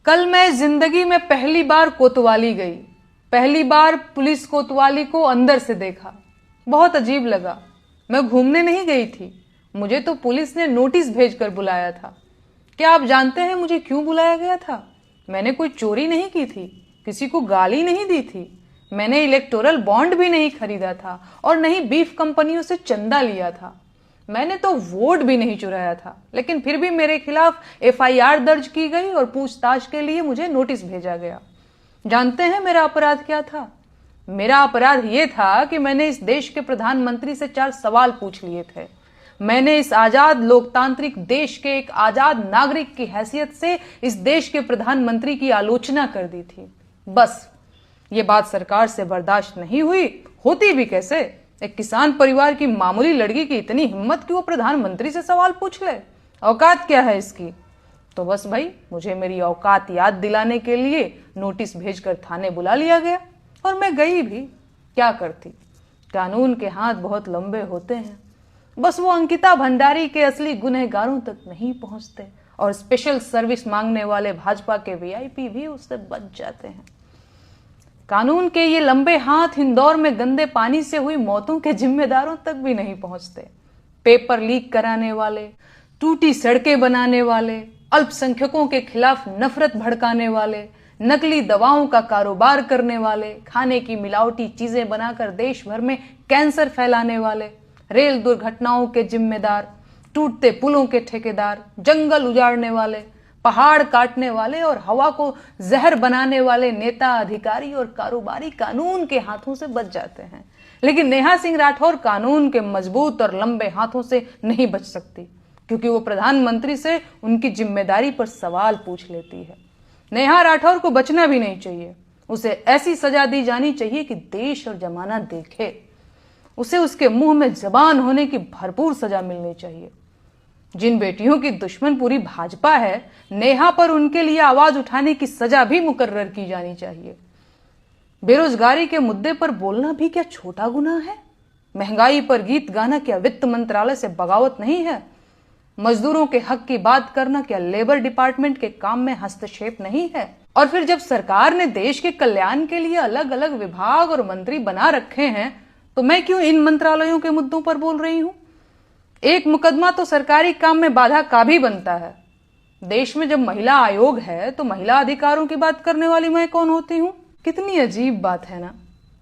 कल मैं जिंदगी में पहली बार कोतवाली गई। पहली बार पुलिस कोतवाली को अंदर से देखा। बहुत अजीब लगा। मैं घूमने नहीं गई थी, मुझे तो पुलिस ने नोटिस भेजकर बुलाया था। क्या आप जानते हैं मुझे क्यों बुलाया गया था? मैंने कोई चोरी नहीं की थी, किसी को गाली नहीं दी थी, मैंने इलेक्टोरल बॉन्ड भी नहीं खरीदा था और नहीं बीफ कंपनियों से चंदा लिया था। मैंने तो वोट भी नहीं चुराया था, लेकिन फिर भी मेरे खिलाफ एफआईआर दर्ज की गई और पूछताछ के लिए मुझे नोटिस भेजा गया। जानते हैं मेरा अपराध क्या था? मेरा अपराध यह था कि मैंने इस देश के प्रधानमंत्री से 4 सवाल पूछ लिए थे। मैंने इस आजाद लोकतांत्रिक देश के एक आजाद नागरिक की हैसियत से इस देश के प्रधानमंत्री की आलोचना कर दी थी। बस ये बात सरकार से बर्दाश्त नहीं हुई। होती भी कैसे? एक किसान परिवार की मामूली लड़की की इतनी हिम्मत कि वो प्रधानमंत्री से सवाल पूछ ले। औकात क्या है इसकी? तो बस भाई, मुझे मेरी औकात याद दिलाने के लिए नोटिस भेजकर थाने बुला लिया गया और मैं गई भी। क्या करती? कानून के हाथ बहुत लंबे होते हैं, बस वो अंकिता भंडारी के असली गुनहगारों तक नहीं पहुंचते और स्पेशल सर्विस मांगने वाले भाजपा के वीआईपी भी उससे बच जाते हैं। कानून के ये लंबे हाथ इंदौर में गंदे पानी से हुई मौतों के जिम्मेदारों तक भी नहीं पहुंचते। पेपर लीक कराने वाले, टूटी सड़कें बनाने वाले, अल्पसंख्यकों के खिलाफ नफरत भड़काने वाले, नकली दवाओं का कारोबार करने वाले, खाने की मिलावटी चीजें बनाकर देश भर में कैंसर फैलाने वाले, रेल दुर्घटनाओं के जिम्मेदार, टूटते पुलों के ठेकेदार, जंगल उजाड़ने वाले, पहाड़ काटने वाले और हवा को जहर बनाने वाले नेता, अधिकारी और कारोबारी कानून के हाथों से बच जाते हैं। लेकिन नेहा सिंह राठौर कानून के मजबूत और लंबे हाथों से नहीं बच सकती, क्योंकि वो प्रधानमंत्री से उनकी जिम्मेदारी पर सवाल पूछ लेती है। नेहा राठौर को बचना भी नहीं चाहिए। उसे ऐसी सजा दी जानी चाहिए कि देश और जमाना देखे। उसे उसके मुंह में जबान होने की भरपूर सजा मिलनी चाहिए। जिन बेटियों की दुश्मन पूरी भाजपा है, नेहा पर उनके लिए आवाज उठाने की सजा भी मुकर्रर की जानी चाहिए। बेरोजगारी के मुद्दे पर बोलना भी क्या छोटा गुनाह है? महंगाई पर गीत गाना क्या वित्त मंत्रालय से बगावत नहीं है? मजदूरों के हक की बात करना क्या लेबर डिपार्टमेंट के काम में हस्तक्षेप नहीं है? और फिर जब सरकार ने देश के कल्याण के लिए अलग अलग विभाग और मंत्री बना रखे हैं, तो मैं क्यों इन मंत्रालयों के मुद्दों पर बोल रही हूं? एक मुकदमा तो सरकारी काम में बाधा का भी बनता है। देश में जब महिला आयोग है तो महिला अधिकारों की बात करने वाली मैं कौन होती हूँ? कितनी अजीब बात है ना।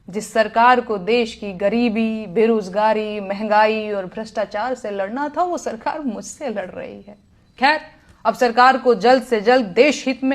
जिस सरकार को देश की गरीबी, बेरोजगारी, महंगाई और भ्रष्टाचार से लड़ना था, वो सरकार मुझसे लड़ रही है। खैर, अब सरकार को जल्द से जल्द देश हित में